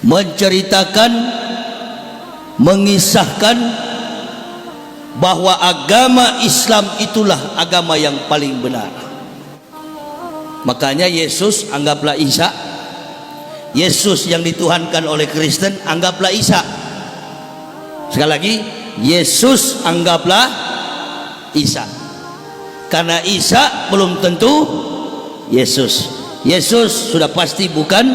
menceritakan, mengisahkan bahwa agama Islam itulah agama yang paling benar. Makanya Yesus anggaplah Isa, Yesus yang dituhankan oleh Kristen anggaplah Isa. Sekali lagi, Yesus anggaplah Isa, karena Isa belum tentu Yesus. Yesus sudah pasti bukan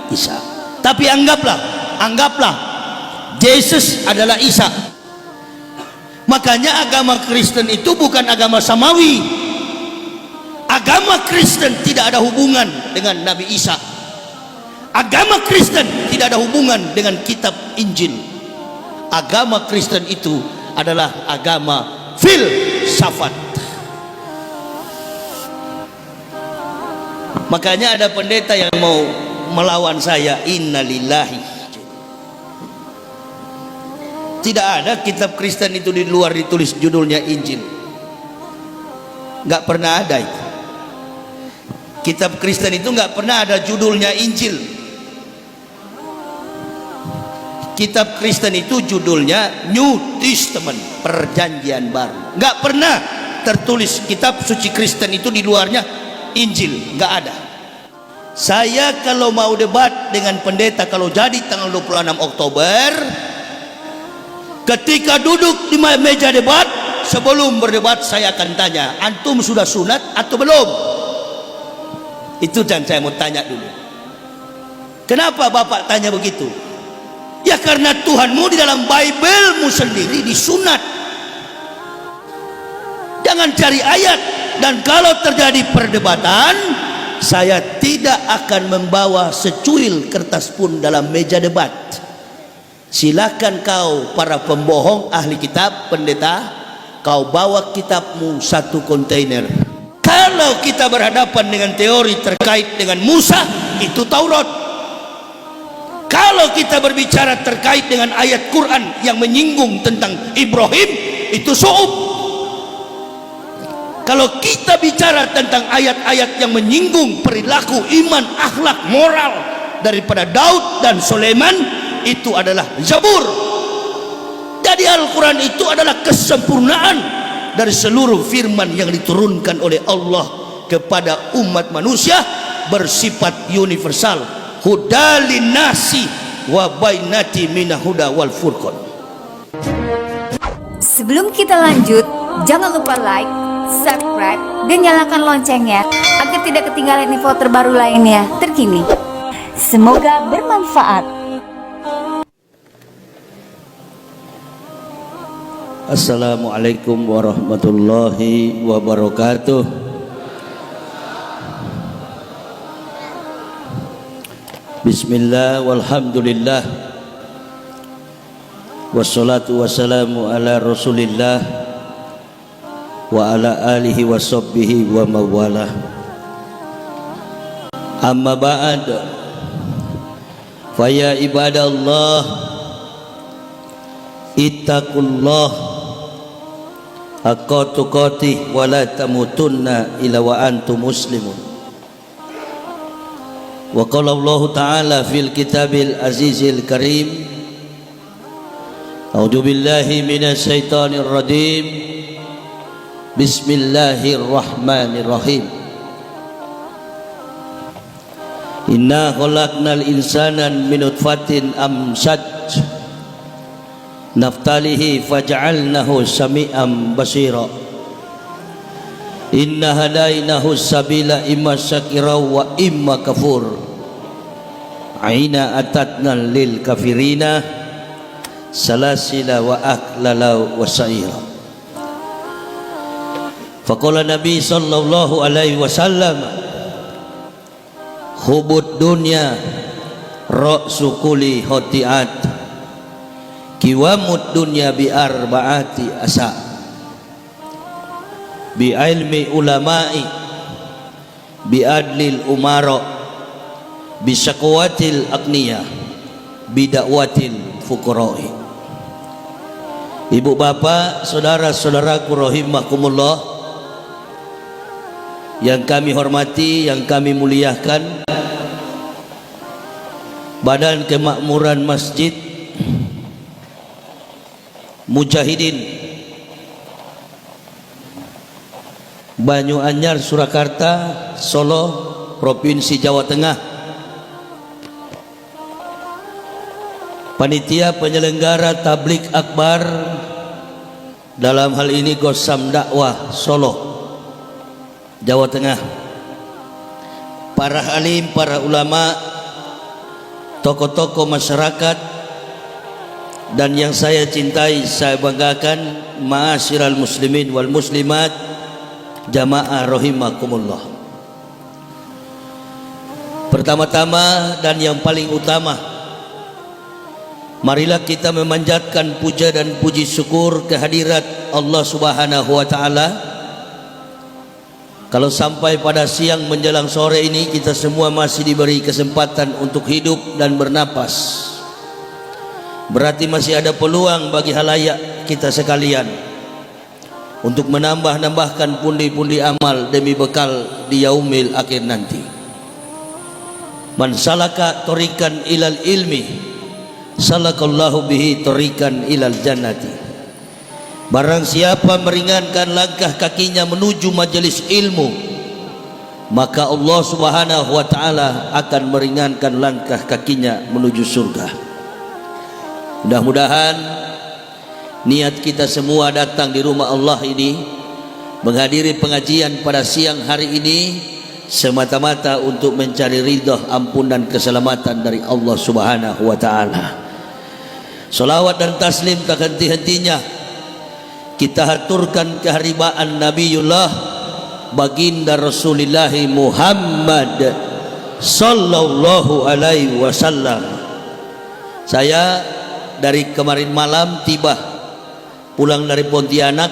Isa. Tapi anggaplah Yesus adalah Isa. Makanya agama Kristen itu bukan agama samawi. Agama Kristen tidak ada hubungan dengan Nabi Isa. Agama Kristen tidak ada hubungan dengan kitab Injil. Agama Kristen itu adalah agama filsafat. Makanya ada pendeta yang mau melawan saya, innalillahi. Tidak ada kitab Kristen itu di luar ditulis judulnya Injil. Nggak pernah ada itu. Kitab Kristen itu nggak pernah ada judulnya Injil. Kitab Kristen itu judulnya New Testament, perjanjian baru. Nggak pernah tertulis kitab suci Kristen itu di luarnya Injil. Nggak ada. Saya kalau mau debat dengan pendeta, kalau jadi tanggal 26 Oktober, ketika duduk di meja debat, sebelum berdebat saya akan tanya, antum sudah sunat atau belum? Itu yang saya mau tanya dulu. Kenapa Bapak tanya begitu? Ya karena Tuhanmu di dalam Bible-mu sendiri disunat. Jangan cari ayat. Dan kalau terjadi perdebatan, saya tidak akan membawa secuil kertas pun dalam meja debat. Silakan kau para pembohong ahli kitab, pendeta, kau bawa kitabmu satu kontainer. Kalau kita berhadapan dengan teori terkait dengan Musa, itu Taurat. Kalau kita berbicara terkait dengan ayat Quran yang menyinggung tentang Ibrahim, itu Su'ub. Kalau kita bicara tentang ayat-ayat yang menyinggung perilaku, iman, akhlak, moral daripada Daud dan Sulaiman, itu adalah Zabur. Jadi Al-Quran itu adalah kesempurnaan dari seluruh firman yang diturunkan oleh Allah kepada umat manusia, bersifat universal. Hudalin nasi wa bainati minal huda wal furqan. Sebelum kita lanjut, jangan lupa like, subscribe, dan nyalakan loncengnya agar tidak ketinggalan info terbaru lainnya terkini. Semoga bermanfaat. Assalamualaikum warahmatullahi wabarakatuh. Bismillah walhamdulillah, wassalatu wassalamu ala rasulillah wa ala alihi wa sahbihi wa mawalah. Amma ba'd, faya ibadallah, ittaqullah haqqa tuqatih wa la tamutunna illa wa antum muslimun. Wa qala Allah ta'ala fil kitabil azizil karim, a'udzu billahi minasy syaithanir rajim, bismillahirrahmanirrahim. Inna khalaqnal insana min nutfatin amshaj naftalihi faj'alnahu sami'an basira. Inna hadainahu sabila imma syakira wa imma kafur. Aina atatna lil kafirina salasila wa aklala wa sa'ira. Faqala Nabi sallallahu alaihi wasallam, hubud dunya ra'su kulli khati'at, kiwamud dunya bi arba'ati asa, bi ilmi ulama'i, bi adlil umara, bi syaqwatil aqniya, bi da'watil fuqara'i. Ibu bapak, saudara-saudaraku rahimakumullah, yang kami hormati, yang kami muliakan, Badan Kemakmuran Masjid Mujahidin Banyuanyar Surakarta Solo Provinsi Jawa Tengah, panitia penyelenggara tablik akbar, dalam hal ini Gosam Dakwah Solo Jawa Tengah, para alim, para ulama, tokoh-tokoh masyarakat, dan yang saya cintai, saya banggakan, ma'asyiral muslimin wal muslimat, jamaah rahimakumullah. Pertama-tama dan yang paling utama, marilah kita memanjatkan puja dan puji syukur kehadirat Allah Subhanahu wa taala. Kalau sampai pada siang menjelang sore ini kita semua masih diberi kesempatan untuk hidup dan bernapas, berarti masih ada peluang bagi halayak kita sekalian untuk menambahkan pundi-pundi amal demi bekal di yaumil akhir nanti. Man salaka tariqan ilal ilmi salakallahu bihi tariqan ilal jannati. Barang siapa meringankan langkah kakinya menuju majelis ilmu, maka Allah Subhanahu wa taala akan meringankan langkah kakinya menuju surga. Mudah-mudahan niat kita semua datang di rumah Allah ini, menghadiri pengajian pada siang hari ini, semata-mata untuk mencari ridha, ampun dan keselamatan dari Allah Subhanahu wa taala. Salawat dan taslim tak henti-hentinya kita haturkan keharibaan Nabiullah baginda Rasulullah Muhammad sallallahu alaihi wasallam. Saya dari kemarin malam tiba pulang dari Pontianak,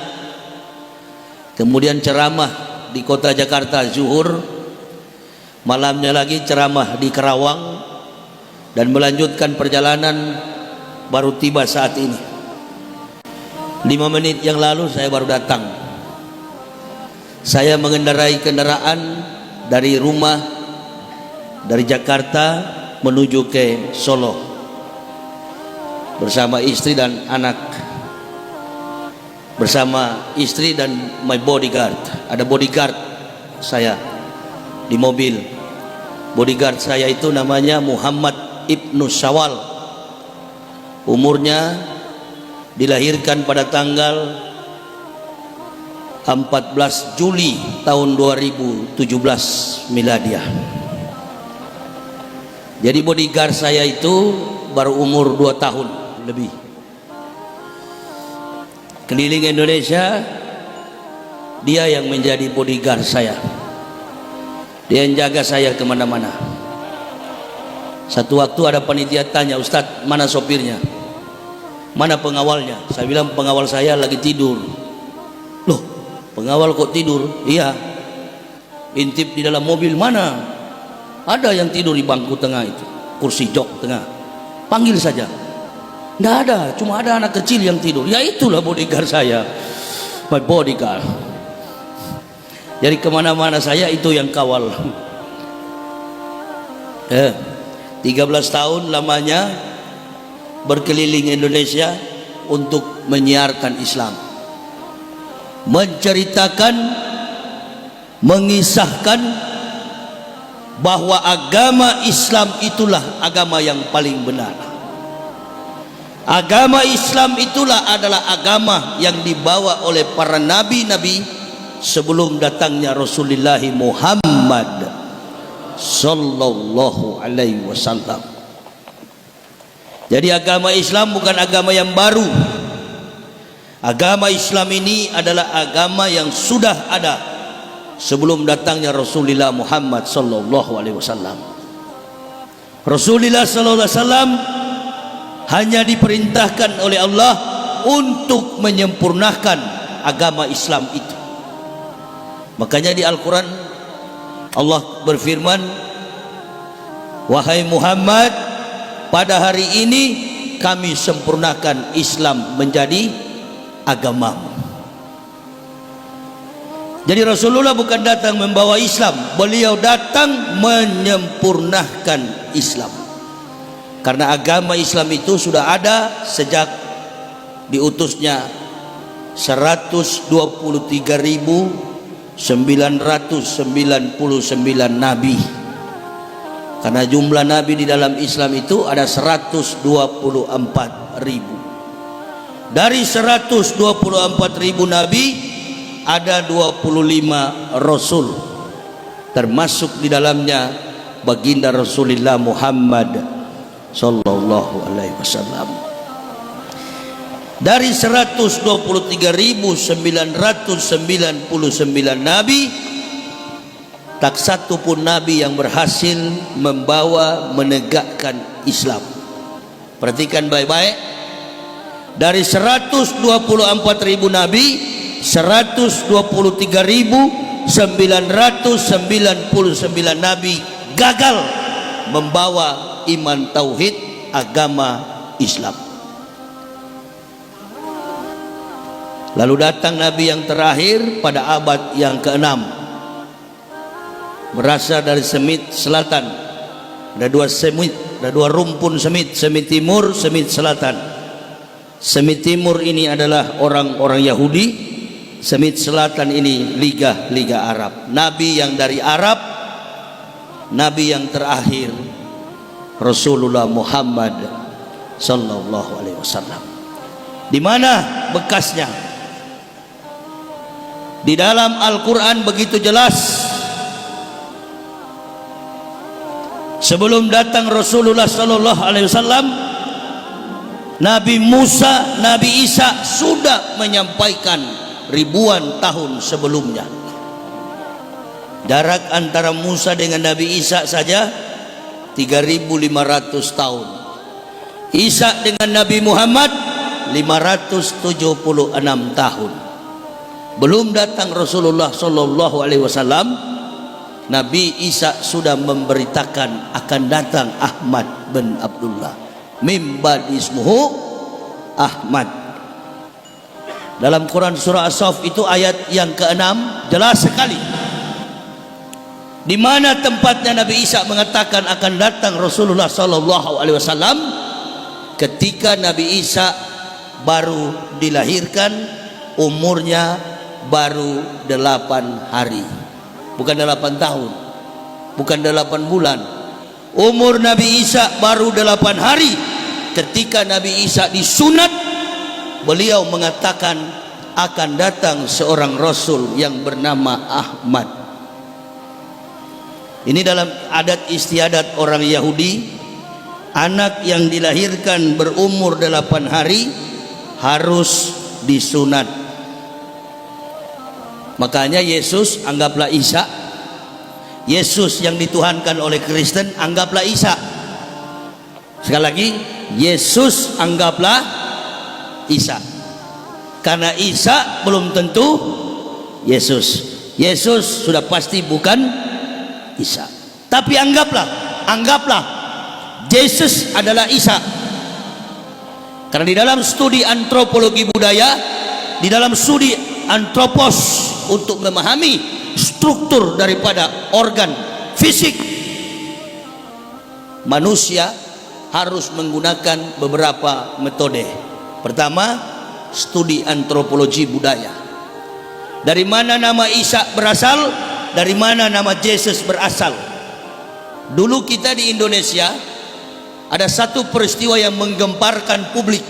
kemudian ceramah di kota Jakarta zuhur, malamnya lagi ceramah di Karawang, dan melanjutkan perjalanan baru tiba saat ini. 5 menit yang lalu saya baru datang. Saya mengendarai kendaraan dari rumah, dari Jakarta menuju ke Solo bersama istri dan anak, bersama istri dan my bodyguard. Ada bodyguard saya di mobil. Bodyguard saya itu namanya Muhammad Ibnu Syawal. Umurnya dilahirkan pada tanggal 14 Juli tahun 2017 miladiah. Jadi bodyguard saya itu baru umur 2 tahun lebih. Keliling Indonesia, dia yang menjadi bodyguard saya. Dia yang jaga saya kemana-mana. Satu waktu ada panitia tanya, Ustadz, mana sopirnya? Mana pengawalnya? Saya bilang pengawal saya lagi tidur. Loh, pengawal kok tidur? Iya, intip di dalam mobil. Mana? Ada yang tidur di bangku tengah itu, kursi jok tengah. Panggil saja. Tidak ada, cuma ada anak kecil yang tidur. Ya itulah bodyguard saya, my bodyguard. Jadi kemana-mana saya itu yang kawal. 13 tahun lamanya berkeliling Indonesia untuk menyiarkan Islam, menceritakan, mengisahkan bahwa agama Islam itulah agama yang paling benar. Agama Islam itulah adalah agama yang dibawa oleh para nabi-nabi sebelum datangnya Rasulullah Muhammad sallallahu alaihi wasallam. Jadi agama Islam bukan agama yang baru. Agama Islam ini adalah agama yang sudah ada sebelum datangnya Rasulullah Muhammad sallallahu alaihi wasallam. Rasulullah sallallahu alaihi wasallam hanya diperintahkan oleh Allah untuk menyempurnakan agama Islam itu. Makanya di Al-Quran Allah berfirman, wahai Muhammad, pada hari ini kami sempurnakan Islam menjadi agamamu. Jadi Rasulullah bukan datang membawa Islam, beliau datang menyempurnakan Islam. Karena agama Islam itu sudah ada sejak diutusnya 123.999 nabi. Karena jumlah nabi di dalam Islam itu ada 124.000. Dari 124.000 nabi ada 25 rasul, termasuk di dalamnya baginda Rasulullah Muhammad sallallahu alaihi wasallam. Dari 123.999 nabi, tak satu pun nabi yang berhasil membawa menegakkan Islam. Perhatikan baik-baik. Dari 124.000 nabi, 123.999 nabi gagal membawa iman tauhid agama Islam. Lalu datang nabi yang terakhir pada abad yang ke-6, berasal dari Semit Selatan. Ada dua semit, ada dua rumpun semit, semit timur, semit selatan. Semit timur ini adalah orang-orang Yahudi, semit selatan ini liga Arab. Nabi yang dari Arab, nabi yang terakhir Rasulullah Muhammad sallallahu alaihi wasallam. Di mana bekasnya? Di dalam Al-Quran begitu jelas. Sebelum datang Rasulullah sallallahu alaihi wasallam, Nabi Musa, Nabi Isa sudah menyampaikan ribuan tahun sebelumnya. Jarak antara Musa dengan Nabi Isa saja 3.500 tahun. Isa dengan Nabi Muhammad 576 tahun. Belum datang Rasulullah sallallahu alaihi wasallam, Nabi Isa sudah memberitakan akan datang Ahmad bin Abdullah, mim ba'di ismuhu Ahmad. Dalam Quran surah As-Saff itu ayat yang ke-6 jelas sekali, di mana tempatnya Nabi Isa mengatakan akan datang Rasulullah sallallahu alaihi wasallam ketika Nabi Isa baru dilahirkan, umurnya baru 8 hari, bukan 8 tahun, bukan 8 bulan. Umur Nabi Isa baru 8 hari ketika Nabi Isa disunat. Beliau mengatakan akan datang seorang Rasul yang bernama Ahmad. Ini dalam adat istiadat orang Yahudi, anak yang dilahirkan berumur 8 hari harus disunat. Makanya Yesus anggaplah Isa, Yesus yang dituhankan oleh Kristen anggaplah Isa. Sekali lagi, Yesus anggaplah Isa, karena Isa belum tentu Yesus. Yesus sudah pasti bukan Isa. Tapi anggaplah Yesus adalah Isa. Karena di dalam studi antropologi budaya, di dalam studi antropos, untuk memahami struktur daripada organ fisik manusia harus menggunakan beberapa metode. Pertama, studi antropologi budaya. Dari mana nama Isa berasal? Dari mana nama Yesus berasal? Dulu kita di Indonesia ada satu peristiwa yang menggemparkan publik.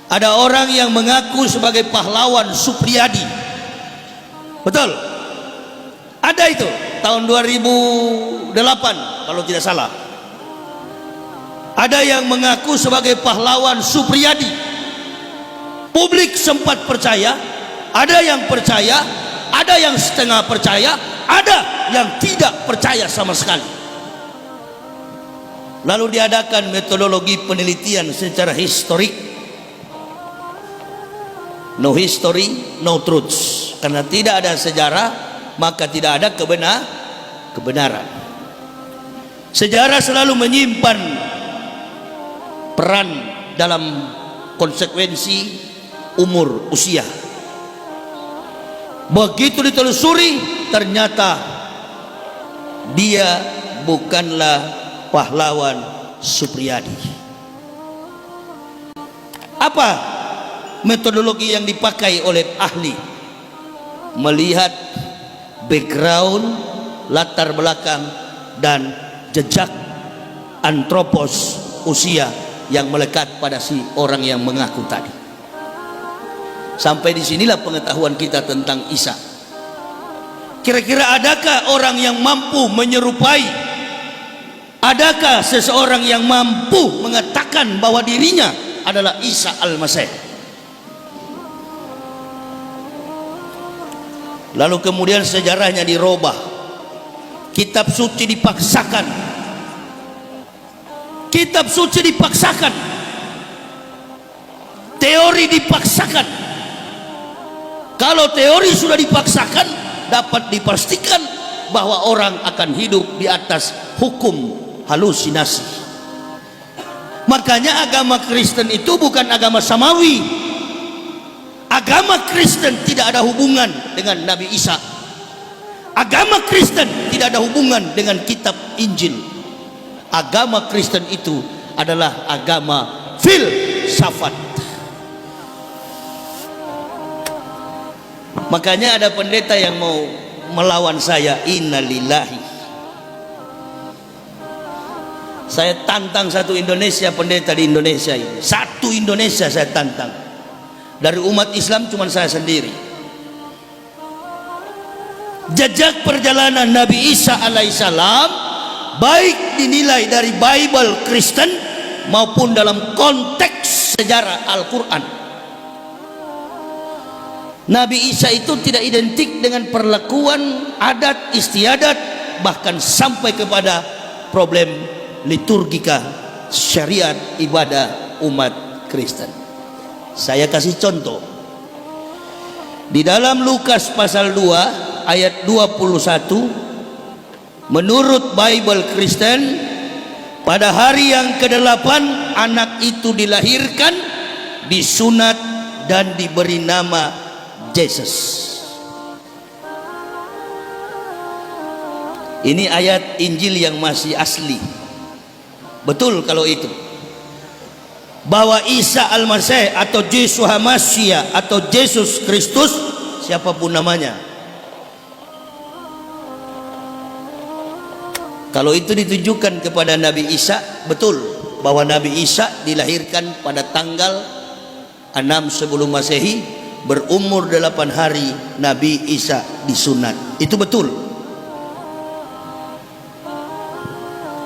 Ada orang yang mengaku sebagai pahlawan Supriyadi. Betul? Ada itu tahun 2008 kalau tidak salah. Ada yang mengaku sebagai pahlawan Supriyadi. Publik sempat percaya, ada yang percaya, ada yang setengah percaya, ada yang tidak percaya sama sekali. Lalu diadakan metodologi penelitian secara historik. No history, no truth. Karena tidak ada sejarah, maka tidak ada kebenaran. Sejarah selalu menyimpan peran dalam konsekuensi umur, usia. Begitu ditelusuri, ternyata dia bukanlah pahlawan Supriyadi. Apa metodologi yang dipakai oleh ahli? Melihat background, latar belakang, dan jejak antropos usia yang melekat pada si orang yang mengaku tadi. Sampai disinilah pengetahuan kita tentang Isa. Kira-kira adakah orang yang mampu menyerupai? Adakah seseorang yang mampu mengatakan bahwa dirinya adalah Isa Al-Masih? Lalu kemudian sejarahnya dirubah, kitab suci dipaksakan, kitab suci dipaksakan, teori dipaksakan. Kalau teori sudah dipaksakan, dapat dipastikan bahwa orang akan hidup di atas hukum halusinasi. Makanya agama Kristen itu bukan agama samawi. Agama Kristen tidak ada hubungan dengan Nabi Isa. Agama Kristen tidak ada hubungan dengan kitab Injil. Agama Kristen itu adalah agama filsafat. Makanya ada pendeta yang mau melawan saya. Innalillahi. Saya tantang satu Indonesia, pendeta di Indonesia ini. Satu Indonesia saya tantang. Dari umat Islam cuma saya sendiri. Jejak perjalanan Nabi Isa alaihissalam baik dinilai dari Bible Kristen maupun dalam konteks sejarah Al-Quran. Nabi Isa itu tidak identik dengan perlakuan adat istiadat, bahkan sampai kepada problem liturgika syariat ibadah umat Kristen. Saya kasih contoh. Di dalam Lukas pasal 2 ayat 21, menurut Bible Kristen, pada hari yang ke-8 anak itu dilahirkan, disunat dan diberi nama Yesus. Ini ayat Injil yang masih asli. Betul kalau itu, bahwa Isa Al-Masih atau Yesus Hamasia atau Yesus Kristus, siapapun namanya, kalau itu ditujukan kepada Nabi Isa, betul bahwa Nabi Isa dilahirkan pada tanggal 6 sebelum Masehi, berumur 8 hari Nabi Isa disunat. Itu betul.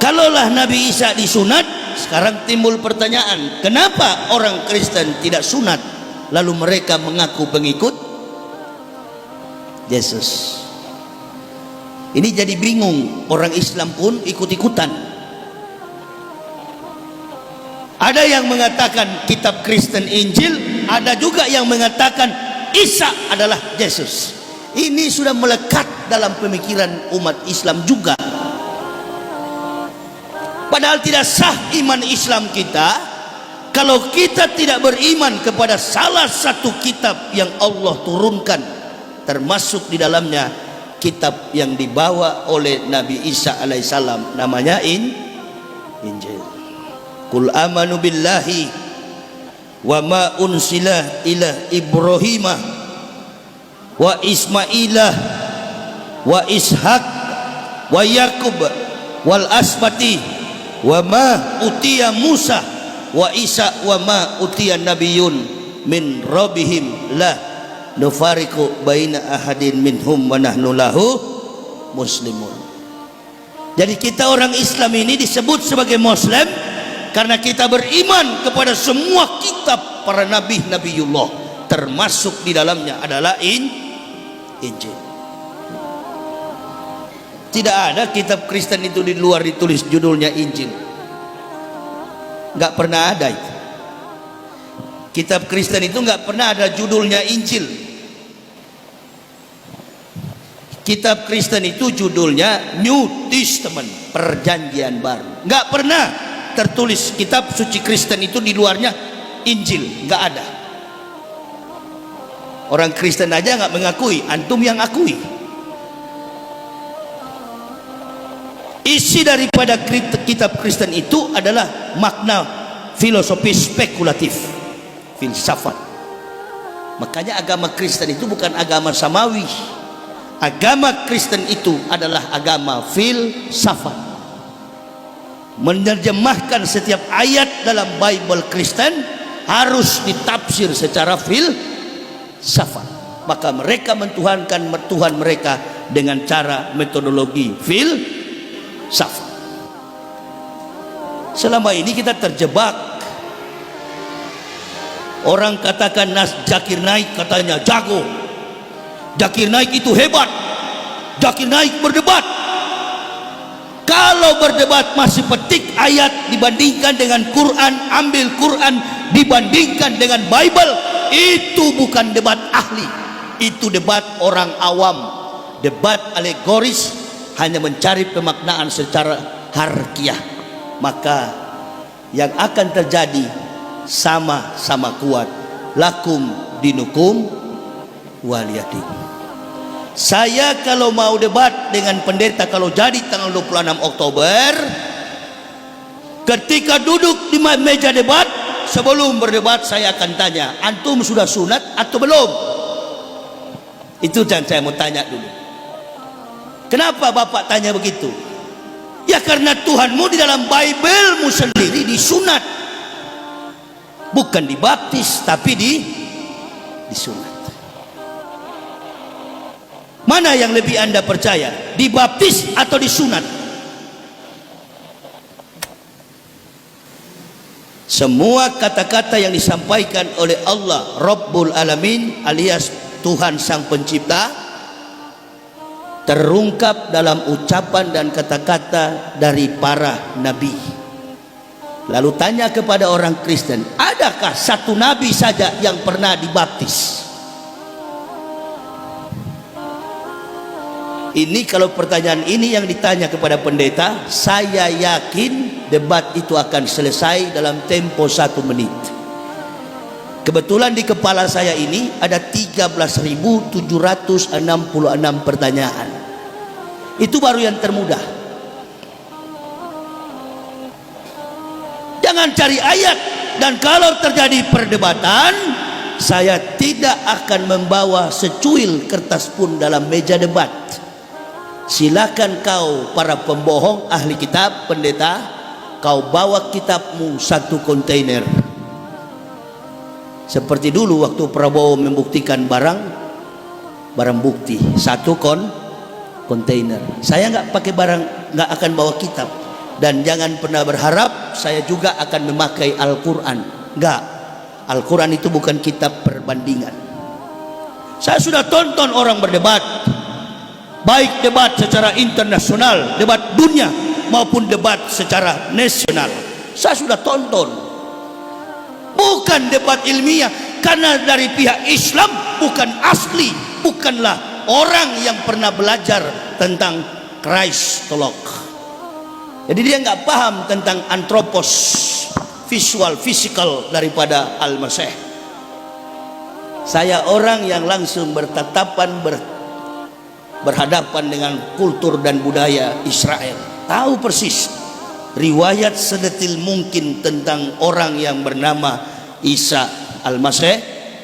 Kalaulah Nabi Isa disunat, sekarang timbul pertanyaan, kenapa orang Kristen tidak sunat lalu mereka mengaku pengikut Yesus? Ini jadi bingung, orang Islam pun ikut-ikutan. Ada yang mengatakan kitab Kristen Injil, ada juga yang mengatakan Isa adalah Yesus. Ini sudah melekat dalam pemikiran umat Islam juga. Padahal tidak sah iman Islam kita kalau kita tidak beriman kepada salah satu kitab yang Allah turunkan, termasuk di dalamnya kitab yang dibawa oleh Nabi Isa alaihissalam, namanya Injil. Qul amanu billahi wa ma unsila ila Ibrahimah wa Ismailah wa Ishak wa Yakub wal asbati wa ma utiya Musa wa Isa wa ma utiya nabiyun min rabbihim la nufariqu baina ahadin minhum wa nahnu lahu muslimun. Jadi kita orang Islam ini disebut sebagai Muslim karena kita beriman kepada semua kitab para nabi nabiullah, termasuk di dalamnya adalah Injil. Tidak ada kitab Kristen itu di luar ditulis judulnya Injil. Nggak pernah ada itu. Kitab Kristen itu nggak pernah ada judulnya Injil. Kitab Kristen itu judulnya New Testament, perjanjian baru. Nggak pernah tertulis kitab suci Kristen itu di luarnya Injil, nggak ada. Orang Kristen aja nggak mengakui, antum yang akui. Isi daripada kitab Kristen itu adalah makna filosofi spekulatif, filsafat. Makanya agama Kristen itu bukan agama samawi. Agama Kristen itu adalah agama filsafat. Menerjemahkan setiap ayat dalam Bible Kristen harus ditafsir secara filsafat. Maka mereka mentuhankan Tuhan mereka dengan cara metodologi filsafat. Selama ini kita terjebak. Orang katakan Zakir Naik katanya jago, Zakir Naik itu hebat, Zakir Naik berdebat. Kalau berdebat masih petik ayat dibandingkan dengan Quran, ambil Quran dibandingkan dengan Bible, itu bukan debat ahli, itu debat orang awam, debat alegoris, hanya mencari pemaknaan secara harfiah. Maka yang akan terjadi sama-sama kuat, lakum dinukum waliyadin. Saya kalau mau debat dengan pendeta, kalau jadi tanggal 26 Oktober, ketika duduk di meja debat, sebelum berdebat saya akan tanya, antum sudah sunat atau belum? Itu yang saya mau tanya dulu. Kenapa Bapak tanya begitu? Ya karena Tuhanmu di dalam Bible-mu sendiri disunat. Bukan dibaptis, tapi disunat. Mana yang lebih Anda percaya? Dibaptis atau disunat? Semua kata-kata yang disampaikan oleh Allah Rabbul Alamin alias Tuhan Sang Pencipta terungkap dalam ucapan dan kata-kata dari para nabi. Lalu tanya kepada orang Kristen, adakah satu nabi saja yang pernah dibaptis? Ini kalau pertanyaan ini yang ditanya kepada pendeta, saya yakin debat itu akan selesai dalam tempo 1 menit. Kebetulan di kepala saya ini ada 13.766 pertanyaan. Itu baru yang termudah. Jangan cari ayat. Dan kalau terjadi perdebatan, saya tidak akan membawa secuil kertas pun dalam meja debat. Silakan kau para pembohong ahli kitab, pendeta, kau bawa kitabmu 1 kontainer. Seperti dulu waktu Prabowo membuktikan barang bukti 1 kontainer. Saya nggak pakai barang, nggak akan bawa kitab. Dan jangan pernah berharap saya juga akan memakai Al-Quran. Enggak, Al-Quran itu bukan kitab perbandingan. Saya sudah tonton orang berdebat, baik debat secara internasional, debat dunia, maupun debat secara nasional. Saya sudah tonton. Bukan debat ilmiah, karena dari pihak Islam bukan asli, bukanlah orang yang pernah belajar tentang Kristolog. Jadi dia nggak paham tentang antropos, visual, physical daripada Al-Masih. Saya orang yang langsung bertatapan berhadapan dengan kultur dan budaya Israel. Tahu persis riwayat sedetil mungkin tentang orang yang bernama Isa Al-Masih,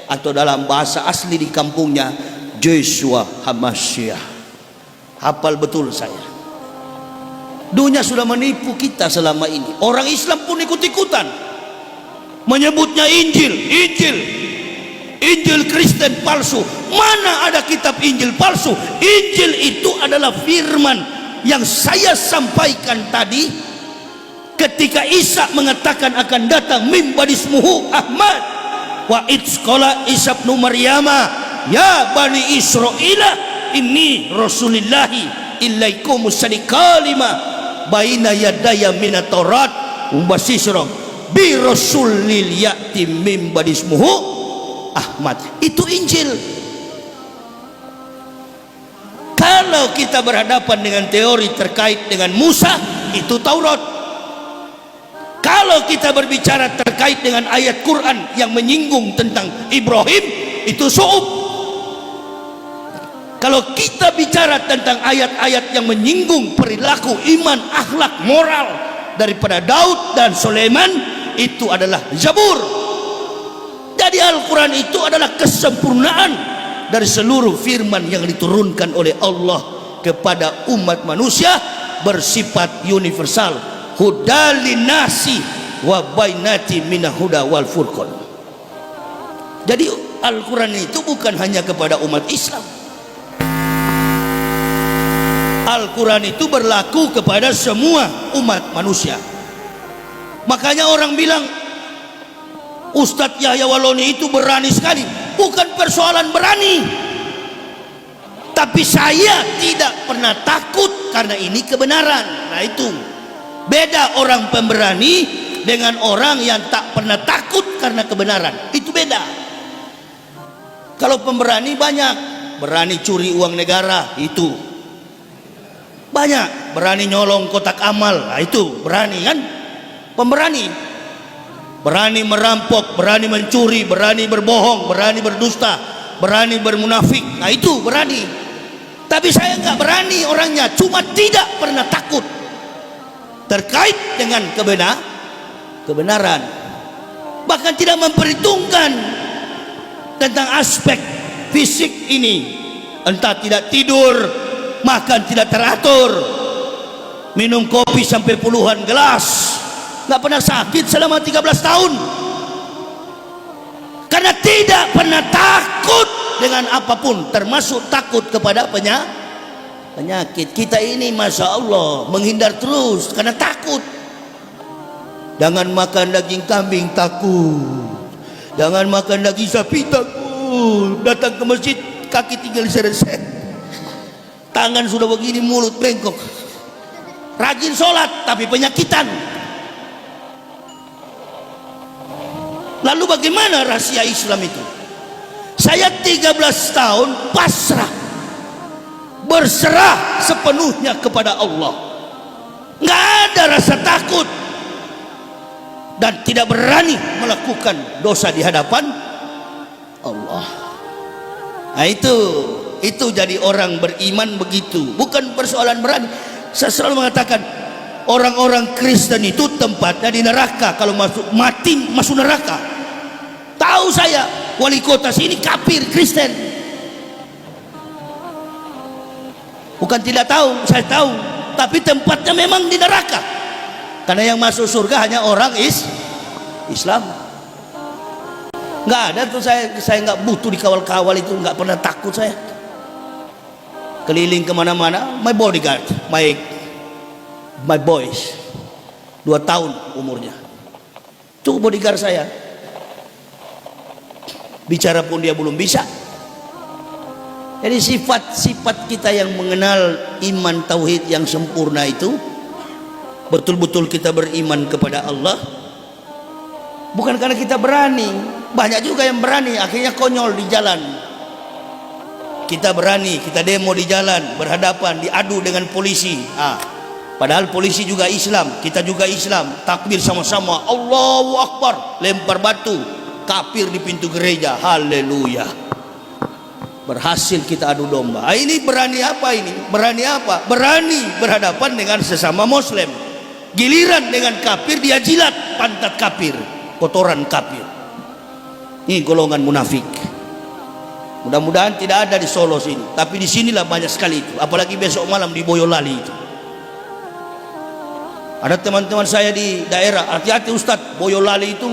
atau dalam bahasa asli di kampungnya Joshua Hamashiach. Hafal betul saya. Dunia sudah menipu kita selama ini. Orang Islam pun ikut-ikutan menyebutnya Injil Kristen palsu. Mana ada kitab Injil palsu? Injil itu adalah firman yang saya sampaikan tadi ketika Isa mengatakan akan datang min badismuhu Ahmad wa itzqala Isa ibn Maryama ya bani Israila inni rasulillahi ilaikum musaddiqalima baina yadaya minat Taurat umbasisro bi rasulil ya'ti min badismuhu Ahmad. Itu Injil. Kalau kita berhadapan dengan teori terkait dengan Musa, itu Taurat. Kalau kita berbicara terkait dengan ayat Quran yang menyinggung tentang Ibrahim, itu Su'ub. Kalau kita bicara tentang ayat-ayat yang menyinggung perilaku, iman, akhlak, moral daripada Daud dan Sulaiman, itu adalah Zabur. Jadi Al-Quran itu adalah kesempurnaan dari seluruh firman yang diturunkan oleh Allah kepada umat manusia, bersifat universal. Hudalin nasi wa bainati minal huda wal furqan. Jadi Al-Quran itu bukan hanya kepada umat Islam. Al-Quran itu berlaku kepada semua umat manusia. Makanya orang bilang Ustadz Yahya Waloni itu berani sekali. Bukan persoalan berani, tapi saya tidak pernah takut karena ini kebenaran. Nah itu beda orang pemberani dengan orang yang tak pernah takut karena kebenaran. Itu beda. Kalau pemberani banyak, berani curi uang negara, itu banyak, berani nyolong kotak amal, nah itu berani kan, pemberani. Berani merampok, berani mencuri, berani berbohong, berani berdusta, berani bermunafik, nah itu berani. Tapi saya nggak berani orangnya, cuma tidak pernah takut terkait dengan kebenaran, bahkan tidak memperhitungkan tentang aspek fisik ini. Entah tidak tidur, makan tidak teratur, minum kopi sampai puluhan gelas, nggak pernah sakit selama 13 tahun karena tidak pernah takut dengan apapun, termasuk takut kepada penyakit. Kita ini Masya Allah menghindar terus karena takut. Jangan makan daging kambing, takut. Jangan makan daging sapi, takut. Datang ke masjid kaki tinggal diseresek, tangan sudah begini, mulut bengkok. Rajin sholat tapi penyakitan. Lalu bagaimana rahasia Islam itu? Saya 13 tahun pasrah, berserah sepenuhnya kepada Allah. Nggak ada rasa takut dan tidak berani melakukan dosa di hadapan Allah. Nah itu jadi orang beriman begitu. Bukan persoalan berani. Saya selalu mengatakan orang-orang Kristen itu tempatnya di neraka. Kalau mati masuk neraka. Tahu saya, wali kota sini kafir Kristen. Bukan tidak tahu, saya tahu. Tapi tempatnya memang di neraka. Karena yang masuk surga hanya orang Islam. Nggak ada tuh, saya nggak butuh dikawal-kawal, itu nggak pernah takut saya. Keliling kemana-mana, my bodyguard, my boys, 2 tahun umurnya, itu bodyguard saya. Bicara pun dia belum bisa. Jadi sifat-sifat kita yang mengenal iman tauhid yang sempurna itu, betul-betul kita beriman kepada Allah, bukan karena kita berani. Banyak juga yang berani akhirnya konyol di jalan. Kita berani, kita demo di jalan, berhadapan, diadu dengan polisi. Padahal polisi juga Islam, kita juga Islam. Takbir sama-sama, Allahu Akbar, lempar batu, kafir di pintu gereja. Haleluya. Berhasil kita adu domba. Ini berani apa ini? Berani apa? Berani berhadapan dengan sesama Muslim. Giliran dengan kafir dia jilat pantat kafir, kotoran kafir. Ini golongan munafik. Mudah-mudahan tidak ada di Solo sini, tapi di sinilah banyak sekali itu. Apalagi besok malam di Boyolali itu. Ada teman-teman saya di daerah, hati-hati Ustadz, Boyolali itu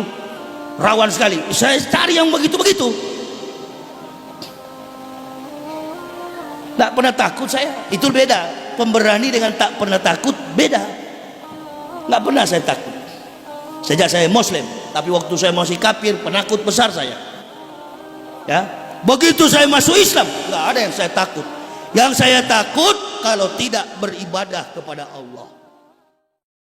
rawan sekali. Saya cari yang begitu-begitu. Tak pernah takut saya, itu beda. Pemberani dengan tak pernah takut beda. Nggak pernah saya takut sejak saya Muslim, tapi waktu saya masih kafir, penakut besar saya. Ya, begitu saya masuk Islam, nggak ada yang saya takut. Yang saya takut kalau tidak beribadah kepada Allah.